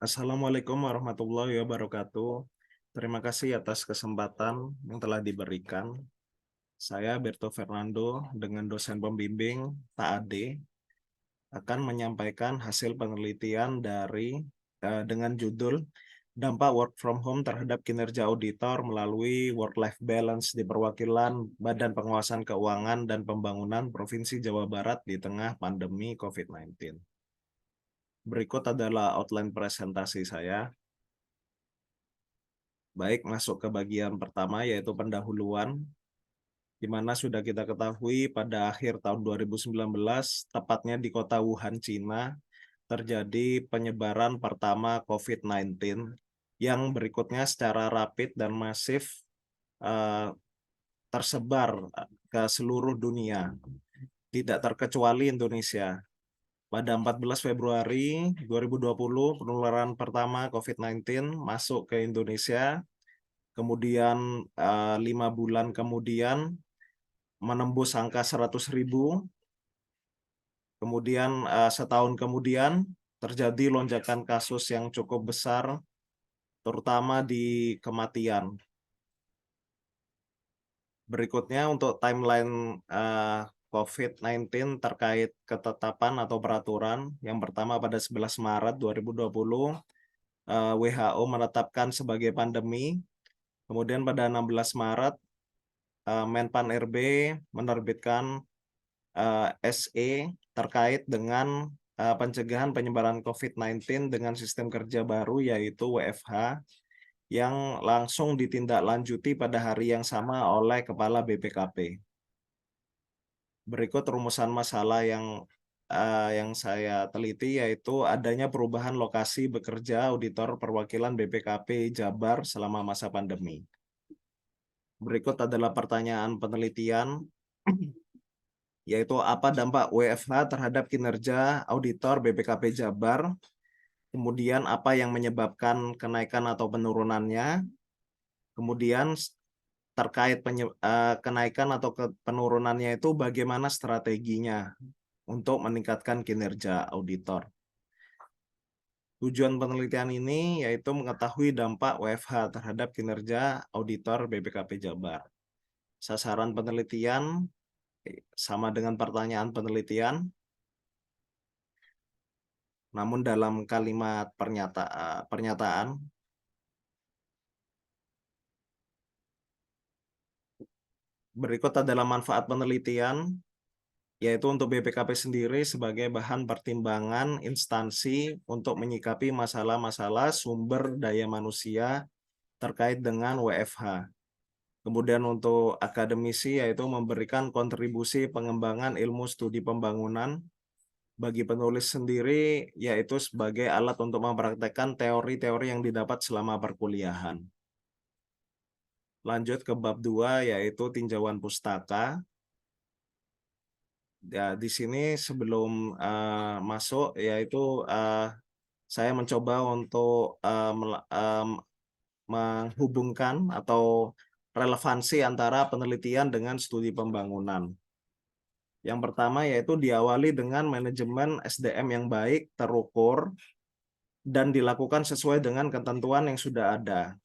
Assalamualaikum warahmatullahi wabarakatuh. Terima kasih atas kesempatan yang telah diberikan. Saya Berto Fernando dengan dosen pembimbing TAD akan menyampaikan hasil penelitian dengan judul Dampak Work from Home terhadap kinerja auditor melalui Work-Life Balance di perwakilan Badan Pengawasan Keuangan dan Pembangunan Provinsi Jawa Barat di tengah pandemi COVID-19. Berikut adalah outline presentasi saya. Baik, masuk ke bagian pertama yaitu pendahuluan, di mana sudah kita ketahui pada akhir tahun 2019, tepatnya di kota Wuhan, Cina, terjadi penyebaran pertama COVID-19 yang berikutnya secara rapid dan masif eh, tersebar ke seluruh dunia, tidak terkecuali Indonesia. Pada 14 Februari 2020, penularan pertama COVID-19 masuk ke Indonesia. Kemudian 5 bulan kemudian menembus angka 100.000. Kemudian setahun kemudian terjadi lonjakan kasus yang cukup besar, terutama di kematian. Berikutnya untuk timeline COVID-19 terkait ketetapan atau peraturan. Yang pertama pada 11 Maret 2020, WHO menetapkan sebagai pandemi. Kemudian pada 16 Maret, Menpan RB menerbitkan SE terkait dengan pencegahan penyebaran COVID-19 dengan sistem kerja baru yaitu WFH yang langsung ditindaklanjuti pada hari yang sama oleh Kepala BPKP. Berikut rumusan masalah yang saya teliti yaitu adanya perubahan lokasi bekerja auditor perwakilan BPKP Jabar selama masa pandemi. Berikut adalah pertanyaan penelitian, yaitu apa dampak WFH terhadap kinerja auditor BPKP Jabar, kemudian apa yang menyebabkan kenaikan atau penurunannya, kemudian terkait kenaikan atau penurunannya itu bagaimana strateginya untuk meningkatkan kinerja auditor. Tujuan penelitian ini yaitu mengetahui dampak WFH terhadap kinerja auditor BPKP Jabar. Sasaran penelitian sama dengan pertanyaan penelitian, namun dalam kalimat pernyataan. Berikut adalah manfaat penelitian, yaitu untuk BPKP sendiri sebagai bahan pertimbangan instansi untuk menyikapi masalah-masalah sumber daya manusia terkait dengan WFH. Kemudian untuk akademisi yaitu memberikan kontribusi pengembangan ilmu studi pembangunan. Bagi penulis sendiri yaitu sebagai alat untuk mempraktekkan teori-teori yang didapat selama perkuliahan. Lanjut ke bab 2 yaitu tinjauan pustaka. Ya, di sini sebelum masuk yaitu saya mencoba untuk menghubungkan atau relevansi antara penelitian dengan studi pembangunan. Yang pertama yaitu diawali dengan manajemen SDM yang baik, terukur, dan dilakukan sesuai dengan ketentuan yang sudah ada.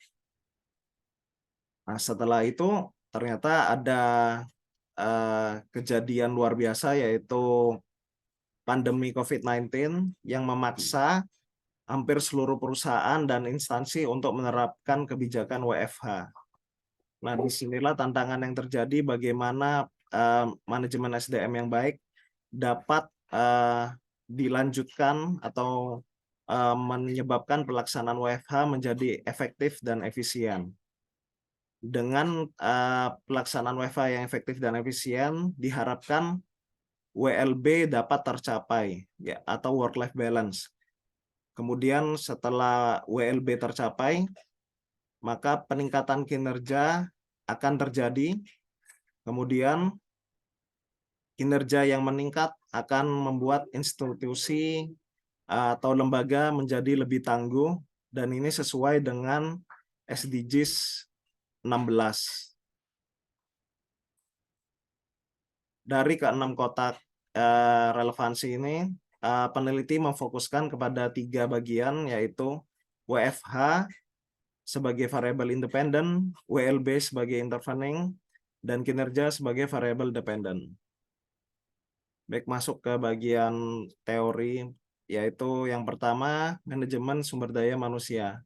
Nah, setelah itu ternyata ada kejadian luar biasa yaitu pandemi COVID-19 yang memaksa hampir seluruh perusahaan dan instansi untuk menerapkan kebijakan WFH. Nah, disinilah tantangan yang terjadi bagaimana manajemen SDM yang baik dapat dilanjutkan atau menyebabkan pelaksanaan WFH menjadi efektif dan efisien. Dengan pelaksanaan WFH yang efektif dan efisien, diharapkan WLB dapat tercapai ya, atau work-life balance. Kemudian setelah WLB tercapai, maka peningkatan kinerja akan terjadi. Kemudian kinerja yang meningkat akan membuat institusi atau lembaga menjadi lebih tangguh, dan ini sesuai dengan SDGs 16. Dari ke-6 kotak relevansi ini peneliti memfokuskan kepada 3 bagian, yaitu WFH sebagai variabel independen, WLB sebagai intervening, dan kinerja sebagai variabel dependen. Baik, masuk ke bagian teori, yaitu yang pertama, manajemen sumber daya manusia.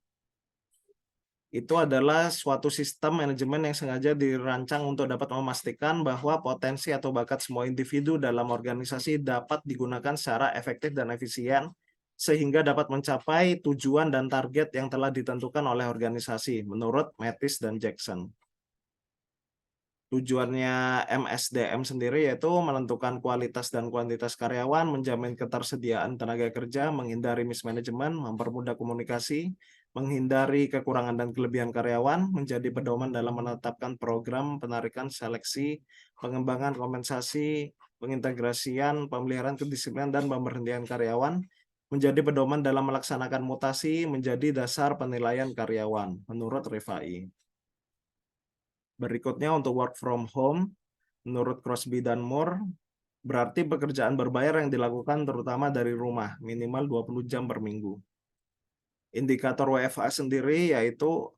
Itu adalah suatu sistem manajemen yang sengaja dirancang untuk dapat memastikan bahwa potensi atau bakat semua individu dalam organisasi dapat digunakan secara efektif dan efisien, sehingga dapat mencapai tujuan dan target yang telah ditentukan oleh organisasi, menurut Mattis dan Jackson. Tujuannya MSDM sendiri yaitu menentukan kualitas dan kuantitas karyawan, menjamin ketersediaan tenaga kerja, menghindari mismanagement, mempermudah komunikasi, menghindari kekurangan dan kelebihan karyawan, menjadi pedoman dalam menetapkan program penarikan seleksi, pengembangan kompensasi, pengintegrasian, pemeliharaan kedisiplinan, dan pemberhentian karyawan, menjadi pedoman dalam melaksanakan mutasi, menjadi dasar penilaian karyawan, menurut Rifai. Berikutnya untuk work from home, menurut Crosby dan Moore, berarti pekerjaan berbayar yang dilakukan terutama dari rumah, minimal 20 jam per minggu. Indikator WFH sendiri yaitu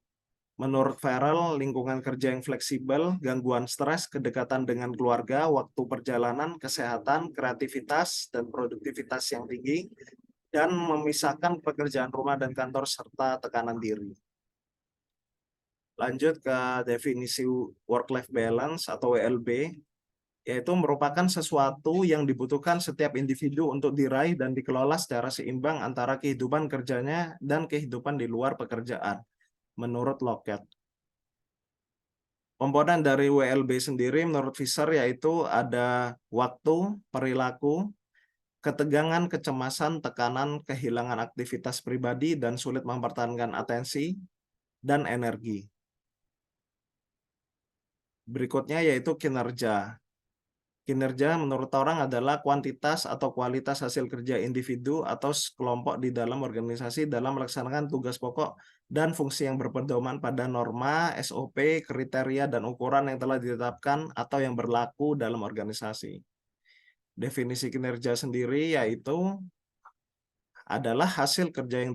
menurut Farrell, lingkungan kerja yang fleksibel, gangguan stres, kedekatan dengan keluarga, waktu perjalanan, kesehatan, kreativitas, dan produktivitas yang tinggi, dan memisahkan pekerjaan rumah dan kantor serta tekanan diri. Lanjut ke definisi work-life balance atau WLB, yaitu merupakan sesuatu yang dibutuhkan setiap individu untuk diraih dan dikelola secara seimbang antara kehidupan kerjanya dan kehidupan di luar pekerjaan, menurut Lockett. Komponen dari WLB sendiri menurut Fisher yaitu ada waktu, perilaku, ketegangan, kecemasan, tekanan, kehilangan aktivitas pribadi, dan sulit mempertahankan atensi, dan energi. Berikutnya yaitu kinerja. Kinerja menurut orang adalah kuantitas atau kualitas hasil kerja individu atau kelompok di dalam organisasi dalam melaksanakan tugas pokok dan fungsi yang berpedoman pada norma, SOP, kriteria, dan ukuran yang telah ditetapkan atau yang berlaku dalam organisasi. Definisi kinerja sendiri yaitu adalah hasil kerja yang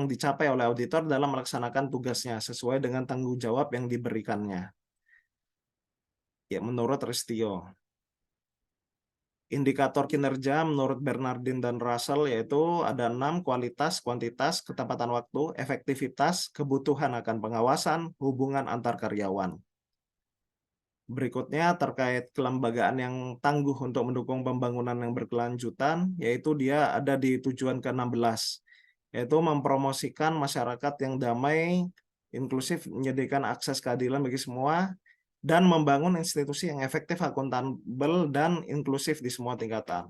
dicapai oleh auditor dalam melaksanakan tugasnya sesuai dengan tanggung jawab yang diberikannya. Ya, menurut Ristio. Indikator kinerja menurut Bernardin dan Russell yaitu ada 6: kualitas, kuantitas, ketepatan waktu, efektivitas, kebutuhan akan pengawasan, hubungan antar karyawan. Berikutnya terkait kelembagaan yang tangguh untuk mendukung pembangunan yang berkelanjutan, yaitu dia ada di tujuan ke-16, yaitu mempromosikan masyarakat yang damai, inklusif, menyediakan akses keadilan bagi semua, dan membangun institusi yang efektif, akuntabel, dan inklusif di semua tingkatan.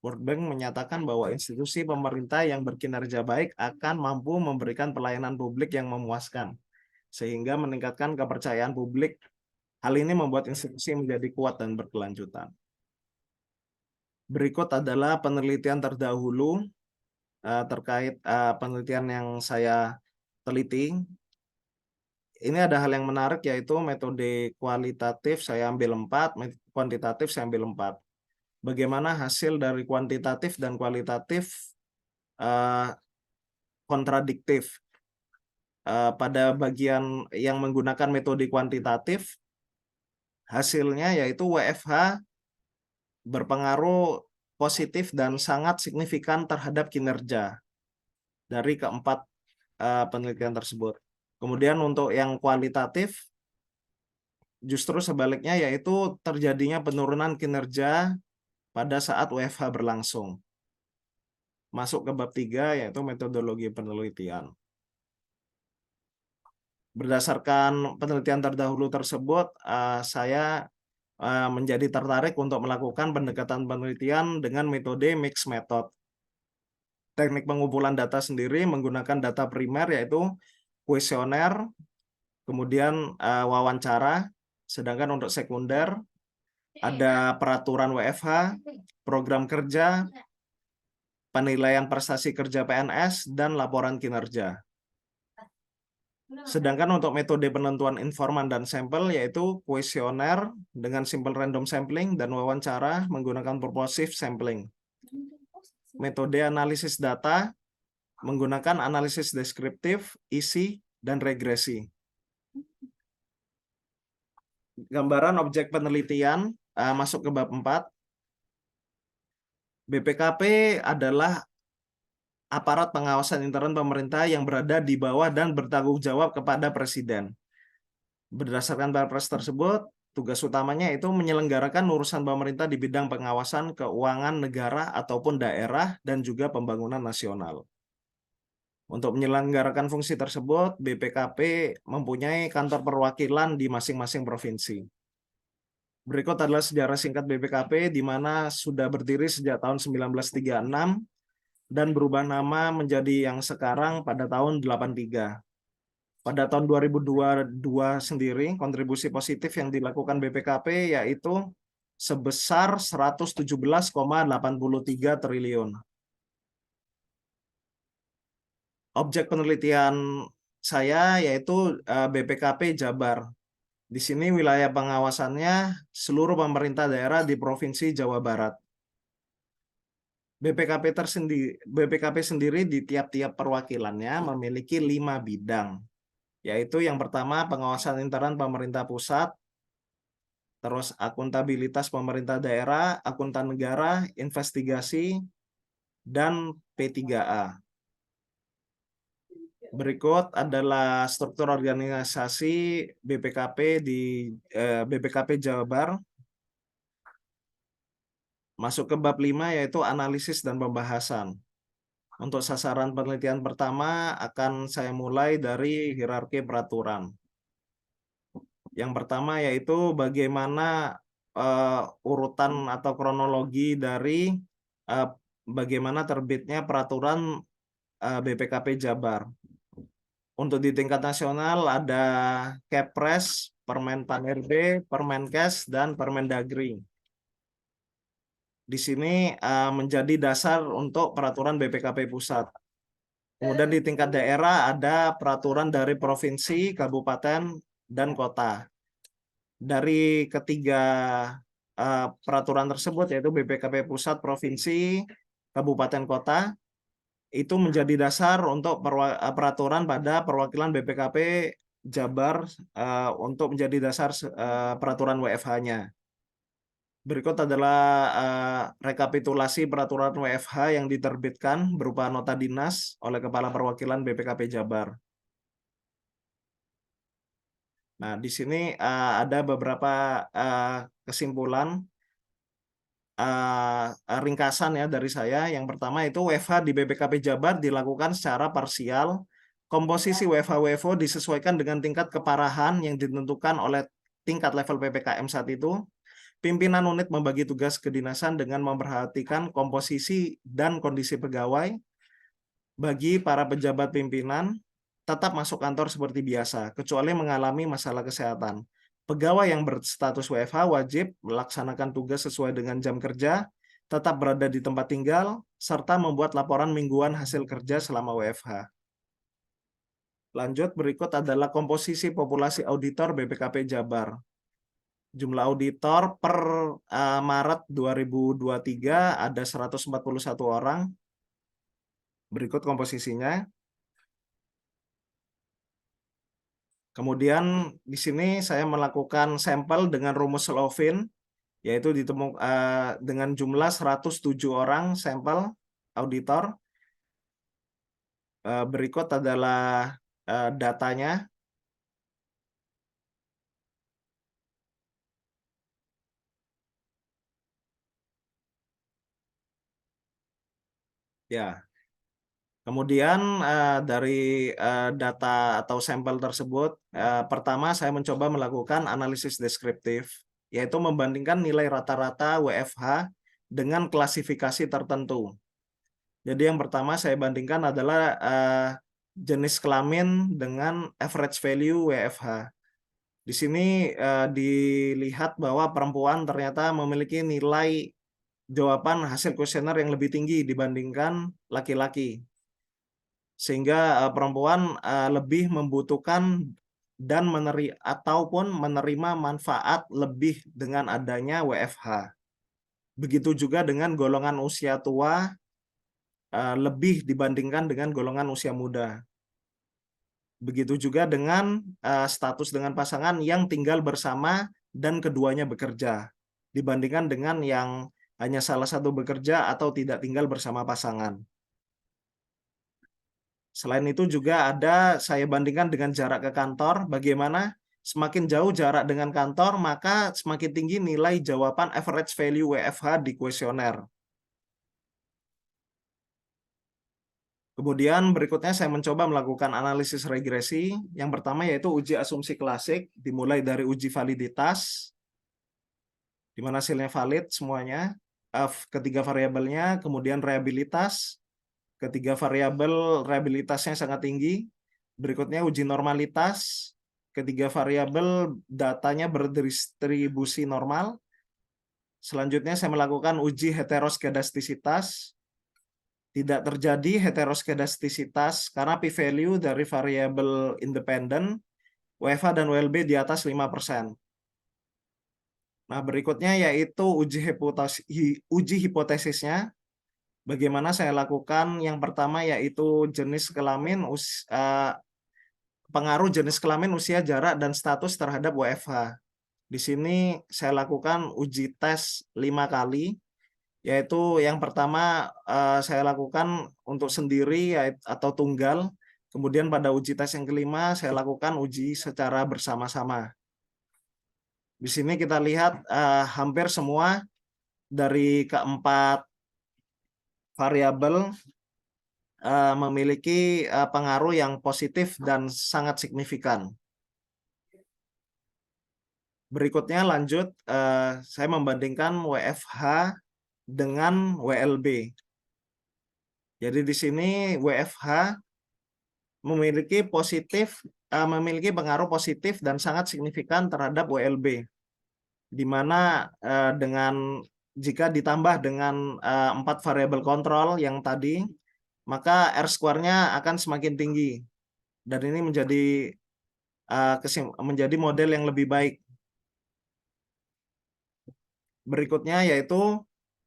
World Bank menyatakan bahwa institusi pemerintah yang berkinerja baik akan mampu memberikan pelayanan publik yang memuaskan, sehingga meningkatkan kepercayaan publik. Hal ini membuat institusi menjadi kuat dan berkelanjutan. Berikut adalah penelitian terdahulu terkait penelitian yang saya teliti. Ini ada hal yang menarik yaitu metode kualitatif saya ambil 4, kuantitatif saya ambil 4. Bagaimana hasil dari kuantitatif dan kualitatif kontradiktif. Pada bagian yang menggunakan metode kuantitatif, hasilnya yaitu WFH berpengaruh positif dan sangat signifikan terhadap kinerja dari keempat penelitian tersebut. Kemudian untuk yang kualitatif, justru sebaliknya yaitu terjadinya penurunan kinerja pada saat WFH berlangsung. Masuk ke bab 3 yaitu metodologi penelitian. Berdasarkan penelitian terdahulu tersebut, saya menjadi tertarik untuk melakukan pendekatan penelitian dengan metode mixed method. Teknik pengumpulan data sendiri menggunakan data primer yaitu kuesioner, kemudian wawancara, sedangkan untuk sekunder ada peraturan WFH, program kerja, penilaian prestasi kerja PNS, dan laporan kinerja. Sedangkan untuk metode penentuan informan dan sampel yaitu kuesioner dengan simple random sampling dan wawancara menggunakan purposive sampling. metode analisis data menggunakan analisis deskriptif, isi, dan regresi. Gambaran objek penelitian masuk ke bab 4. BPKP adalah aparat pengawasan intern pemerintah yang berada di bawah dan bertanggung jawab kepada Presiden. Berdasarkan Perpres tersebut, tugas utamanya itu menyelenggarakan urusan pemerintah di bidang pengawasan keuangan negara ataupun daerah dan juga pembangunan nasional. Untuk menyelenggarakan fungsi tersebut, BPKP mempunyai kantor perwakilan di masing-masing provinsi. Berikut adalah sejarah singkat BPKP di mana sudah berdiri sejak tahun 1936 dan berubah nama menjadi yang sekarang pada tahun 83. Pada tahun 2022 sendiri, kontribusi positif yang dilakukan BPKP yaitu sebesar 117,83 triliun. Objek penelitian saya yaitu BPKP Jabar. Di sini wilayah pengawasannya seluruh pemerintah daerah di Provinsi Jawa Barat. BPKP sendiri di tiap-tiap perwakilannya memiliki 5 bidang, yaitu yang pertama pengawasan intern pemerintah pusat, terus akuntabilitas pemerintah daerah, akuntan negara, investigasi, dan P3A. Berikut adalah struktur organisasi BPKP di BPKP Jabar. Masuk ke bab 5 yaitu analisis dan pembahasan. Untuk sasaran penelitian pertama akan saya mulai dari hierarki peraturan. Yang pertama yaitu bagaimana urutan atau kronologi dari bagaimana terbitnya peraturan BPKP Jabar. Untuk di tingkat nasional ada Kepres, Permen-Pan-RB, Permenkes, dan Permendagri. Di sini menjadi dasar untuk peraturan BPKP pusat. Kemudian di tingkat daerah ada peraturan dari provinsi, kabupaten, dan kota. Dari ketiga peraturan tersebut yaitu BPKP pusat, provinsi, kabupaten, kota, itu menjadi dasar untuk peraturan pada perwakilan BPKP Jabar untuk menjadi dasar peraturan WFH-nya. Berikut adalah rekapitulasi peraturan WFH yang diterbitkan berupa nota dinas oleh Kepala Perwakilan BPKP Jabar. Nah, di sini ada beberapa kesimpulan ringkasan ya dari saya. Yang pertama itu WFH di BPKP Jabar dilakukan secara parsial. Komposisi WFH-WFO disesuaikan dengan tingkat keparahan yang ditentukan oleh tingkat level PPKM saat itu. Pimpinan unit membagi tugas kedinasan dengan memperhatikan komposisi dan kondisi pegawai. Bagi para pejabat pimpinan, tetap masuk kantor seperti biasa, kecuali mengalami masalah kesehatan. Pegawai yang berstatus WFH wajib melaksanakan tugas sesuai dengan jam kerja, tetap berada di tempat tinggal, serta membuat laporan mingguan hasil kerja selama WFH. Lanjut, berikut adalah komposisi populasi auditor BPKP Jabar. Jumlah auditor per Maret 2023 ada 141 orang. Berikut komposisinya. Kemudian di sini saya melakukan sampel dengan rumus Slovin, yaitu dengan jumlah 107 orang sampel auditor. Berikut adalah datanya. Ya. Kemudian dari data atau sampel tersebut, pertama saya mencoba melakukan analisis deskriptif, yaitu membandingkan nilai rata-rata WFH dengan klasifikasi tertentu. Jadi yang pertama saya bandingkan adalah jenis kelamin dengan average value WFH. Di sini dilihat bahwa perempuan ternyata memiliki nilai jawaban hasil kuesioner yang lebih tinggi dibandingkan laki-laki. Sehingga perempuan lebih membutuhkan dan menerima manfaat lebih dengan adanya WFH. Begitu juga dengan golongan usia tua lebih dibandingkan dengan golongan usia muda. Begitu juga dengan status dengan pasangan yang tinggal bersama dan keduanya bekerja, dibandingkan dengan yang hanya salah satu bekerja atau tidak tinggal bersama pasangan. Selain itu juga ada saya bandingkan dengan jarak ke kantor, bagaimana semakin jauh jarak dengan kantor, maka semakin tinggi nilai jawaban average value WFH di kuesioner. Kemudian berikutnya saya mencoba melakukan analisis regresi. Yang pertama yaitu uji asumsi klasik, dimulai dari uji validitas, di mana hasilnya valid semuanya, ketiga variabelnya, kemudian reliabilitas, ketiga variabel reliabilitasnya sangat tinggi. Berikutnya uji normalitas, ketiga variabel datanya berdistribusi normal. Selanjutnya saya melakukan uji heteroskedastisitas. Tidak terjadi heteroskedastisitas karena p-value dari variabel independen WFH dan WLB di atas 5%. Nah, berikutnya yaitu uji hipotesisnya. Bagaimana saya lakukan? Yang pertama yaitu jenis kelamin, pengaruh jenis kelamin, usia, jarak, dan status terhadap WFH. Di sini saya lakukan uji tes 5 kali, yaitu yang pertama saya lakukan untuk sendiri atau tunggal. Kemudian pada uji tes yang kelima saya lakukan uji secara bersama-sama. Di sini kita lihat hampir semua dari keempat variabel memiliki pengaruh yang positif dan sangat signifikan. Berikutnya lanjut, saya membandingkan WFH dengan WLB. Jadi di sini WFH memiliki pengaruh positif dan sangat signifikan terhadap WLB, di mana jika ditambah dengan 4 variabel kontrol yang tadi, maka R-square-nya akan semakin tinggi, dan ini menjadi model yang lebih baik. Berikutnya yaitu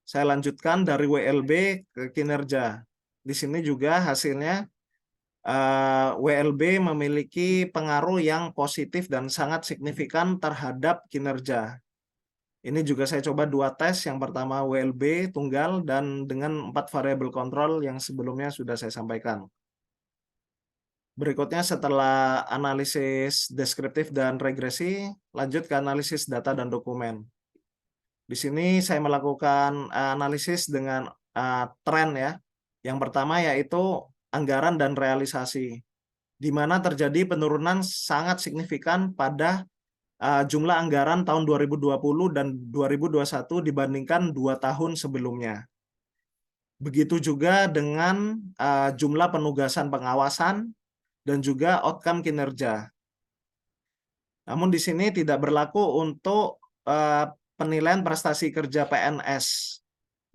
saya lanjutkan dari WLB ke kinerja. Di sini juga hasilnya WLB memiliki pengaruh yang positif dan sangat signifikan terhadap kinerja. Ini juga saya coba 2 tes, yang pertama WLB tunggal dan dengan 4 variabel kontrol yang sebelumnya sudah saya sampaikan. Berikutnya setelah analisis deskriptif dan regresi, lanjut ke analisis data dan dokumen. Di sini saya melakukan analisis dengan tren ya. Yang pertama yaitu anggaran dan realisasi, di mana terjadi penurunan sangat signifikan pada jumlah anggaran tahun 2020 dan 2021 dibandingkan 2 tahun sebelumnya. Begitu juga dengan jumlah penugasan pengawasan dan juga outcome kinerja. Namun di sini tidak berlaku untuk penilaian prestasi kerja PNS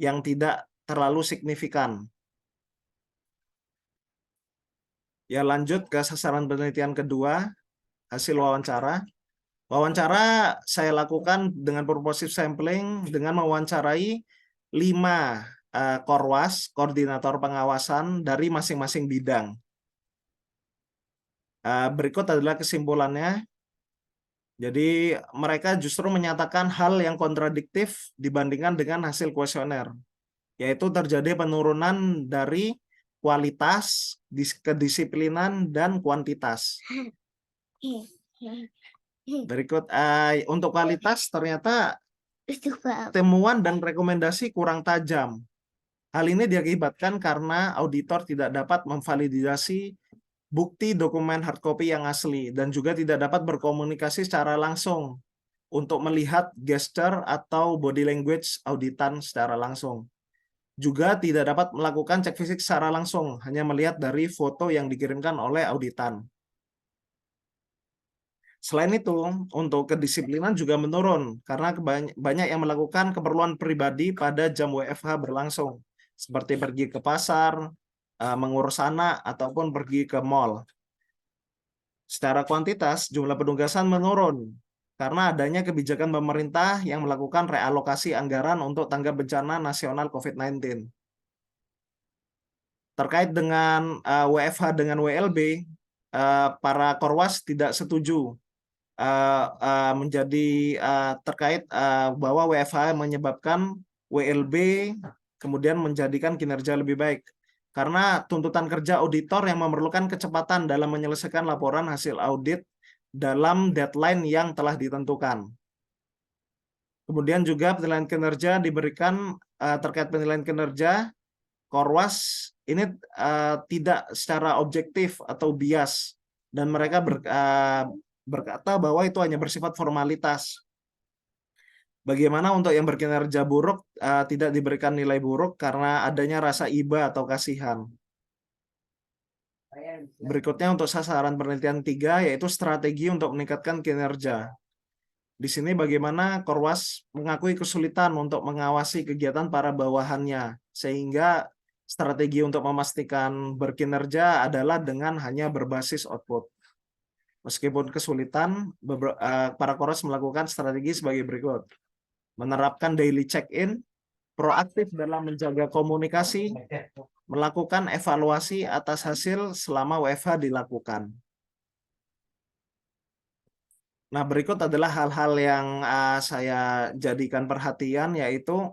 yang tidak terlalu signifikan. Ya, lanjut ke sasaran penelitian kedua, hasil wawancara. Wawancara saya lakukan dengan purposive sampling dengan mewawancarai 5 korwas, koordinator pengawasan dari masing-masing bidang. Berikut adalah kesimpulannya. Jadi mereka justru menyatakan hal yang kontradiktif dibandingkan dengan hasil kuesioner, yaitu terjadi penurunan dari kualitas, kedisiplinan, dan kuantitas. Berikut untuk kualitas ternyata temuan dan rekomendasi kurang tajam. Hal ini diakibatkan karena auditor tidak dapat memvalidasi bukti dokumen hard copy yang asli dan juga tidak dapat berkomunikasi secara langsung untuk melihat gesture atau body language auditan secara langsung. Juga tidak dapat melakukan cek fisik secara langsung, hanya melihat dari foto yang dikirimkan oleh auditan. Selain itu, untuk kedisiplinan juga menurun karena banyak yang melakukan keperluan pribadi pada jam WFH berlangsung, seperti pergi ke pasar, mengurus anak, ataupun pergi ke mall. Secara kuantitas, jumlah penugasan menurun karena adanya kebijakan pemerintah yang melakukan realokasi anggaran untuk tanggap bencana nasional COVID-19. Terkait dengan WFH dengan WLB, para Korwas tidak setuju menjadi terkait bahwa WFH menyebabkan WLB kemudian menjadikan kinerja lebih baik. Karena tuntutan kerja auditor yang memerlukan kecepatan dalam menyelesaikan laporan hasil audit dalam deadline yang telah ditentukan. Kemudian juga penilaian kinerja diberikan terkait penilaian kinerja, Korwas ini tidak secara objektif atau bias, dan mereka berkata bahwa itu hanya bersifat formalitas. Bagaimana untuk yang berkinerja buruk tidak diberikan nilai buruk karena adanya rasa iba atau kasihan. Berikutnya untuk sasaran penelitian 3 yaitu strategi untuk meningkatkan kinerja. Di sini bagaimana Korwas mengakui kesulitan untuk mengawasi kegiatan para bawahannya, sehingga strategi untuk memastikan berkinerja adalah dengan hanya berbasis output. Meskipun kesulitan, para Korwas melakukan strategi sebagai berikut. Menerapkan daily check-in, proaktif dalam menjaga komunikasi, melakukan evaluasi atas hasil selama WFH dilakukan. Nah, berikut adalah hal-hal yang saya jadikan perhatian, yaitu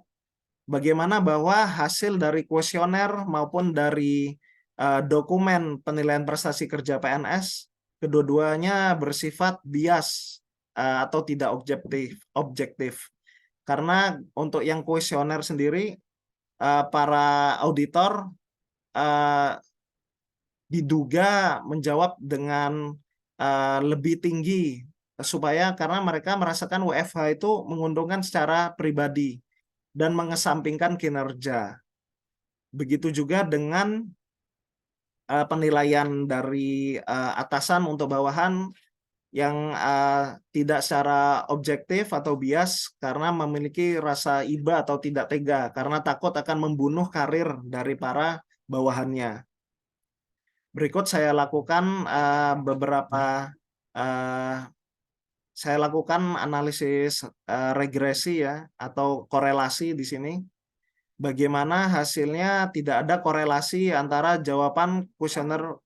bagaimana bahwa hasil dari kuesioner maupun dari dokumen penilaian prestasi kerja PNS, kedua-duanya bersifat bias atau tidak objektif. Karena untuk yang kuesioner sendiri, para auditor diduga menjawab dengan lebih tinggi karena mereka merasakan WFH itu menguntungkan secara pribadi dan mengesampingkan kinerja. Begitu juga dengan penilaian dari atasan untuk bawahan yang tidak secara objektif atau bias karena memiliki rasa iba atau tidak tega karena takut akan membunuh karir dari para bawahannya. Berikut saya lakukan saya lakukan analisis regresi ya atau korelasi di sini. Bagaimana hasilnya tidak ada korelasi antara jawaban kuesioner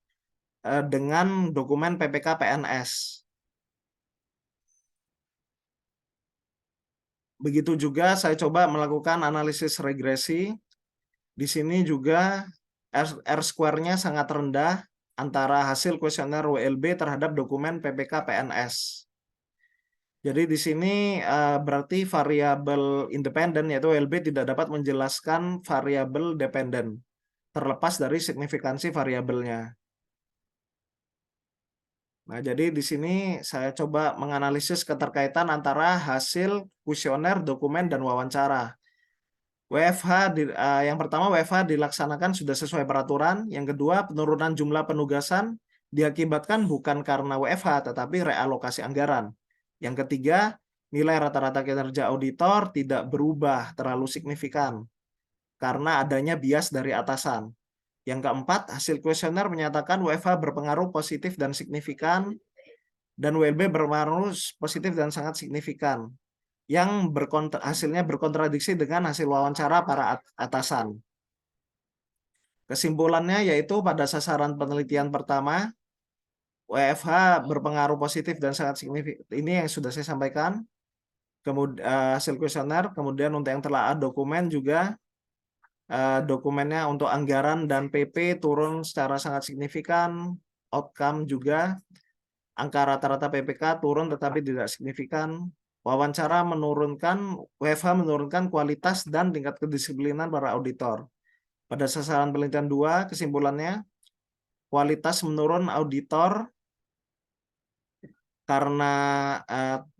dengan dokumen PPK PNS. Begitu juga saya coba melakukan analisis regresi. Di sini juga R-square-nya sangat rendah antara hasil kuesioner WLB terhadap dokumen PPK PNS. Jadi di sini berarti variabel independen yaitu WLB tidak dapat menjelaskan variabel dependen terlepas dari signifikansi variabelnya. Nah, jadi di sini saya coba menganalisis keterkaitan antara hasil kuesioner, dokumen, dan wawancara. Yang pertama WFH dilaksanakan sudah sesuai peraturan. Yang kedua, penurunan jumlah penugasan diakibatkan bukan karena WFH tetapi realokasi anggaran. Yang ketiga, nilai rata-rata kinerja auditor tidak berubah terlalu signifikan karena adanya bias dari atasan. Yang keempat, hasil kuesioner menyatakan WFH berpengaruh positif dan signifikan dan WLB berpengaruh positif dan sangat signifikan, yang hasilnya berkontradiksi dengan hasil wawancara para atasan. Kesimpulannya yaitu pada sasaran penelitian pertama, WFH berpengaruh positif dan sangat signifikan. Ini yang sudah saya sampaikan. Kemudian hasil kuesioner, kemudian untuk yang telah dokumen juga dokumennya untuk anggaran dan PP turun secara sangat signifikan, outcome juga, angka rata-rata PPK turun tetapi tidak signifikan. Wawancara WFH menurunkan kualitas dan tingkat kedisiplinan para auditor. Pada sasaran penelitian 2, kesimpulannya, kualitas menurun auditor karena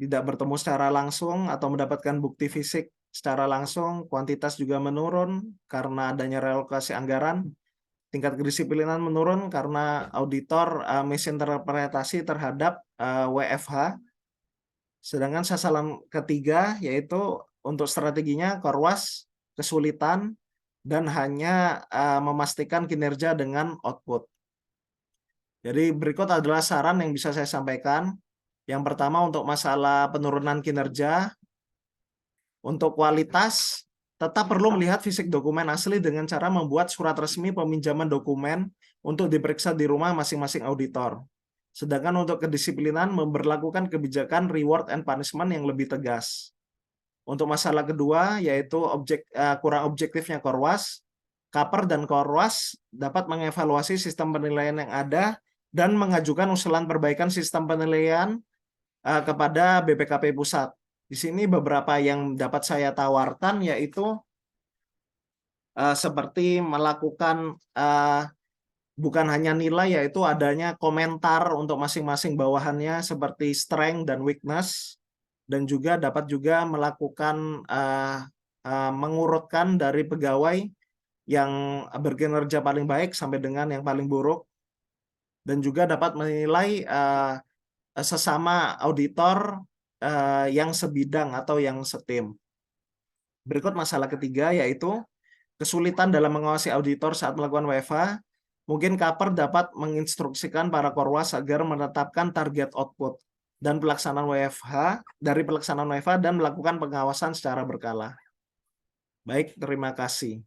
tidak bertemu secara langsung atau mendapatkan bukti fisik secara langsung. Kuantitas juga menurun karena adanya relokasi anggaran. Tingkat kedisiplinan menurun karena auditor misinterpretasi terhadap WFH. Sedangkan sasaran ketiga yaitu untuk strateginya Korwas kesulitan dan hanya memastikan kinerja dengan output. Jadi berikut adalah saran yang bisa saya sampaikan. Yang pertama untuk masalah penurunan kinerja, untuk kualitas tetap perlu melihat fisik dokumen asli dengan cara membuat surat resmi peminjaman dokumen untuk diperiksa di rumah masing-masing auditor. Sedangkan untuk kedisiplinan memberlakukan kebijakan reward and punishment yang lebih tegas. Untuk masalah kedua, yaitu kurang objektifnya Korwas, Kaper dan Korwas dapat mengevaluasi sistem penilaian yang ada dan mengajukan usulan perbaikan sistem penilaian kepada BPKP Pusat. Di sini beberapa yang dapat saya tawarkan yaitu seperti melakukan bukan hanya nilai, yaitu adanya komentar untuk masing-masing bawahannya seperti strength dan weakness, dan juga dapat juga melakukan mengurutkan dari pegawai yang berkinerja paling baik sampai dengan yang paling buruk, dan juga dapat menilai sesama auditor yang sebidang atau yang setim. Berikut masalah ketiga, yaitu kesulitan dalam mengawasi auditor saat melakukan WFH. Mungkin Kaper dapat menginstruksikan para Korwas agar menetapkan target output dan pelaksanaan WFH dan melakukan pengawasan secara berkala. Baik, terima kasih.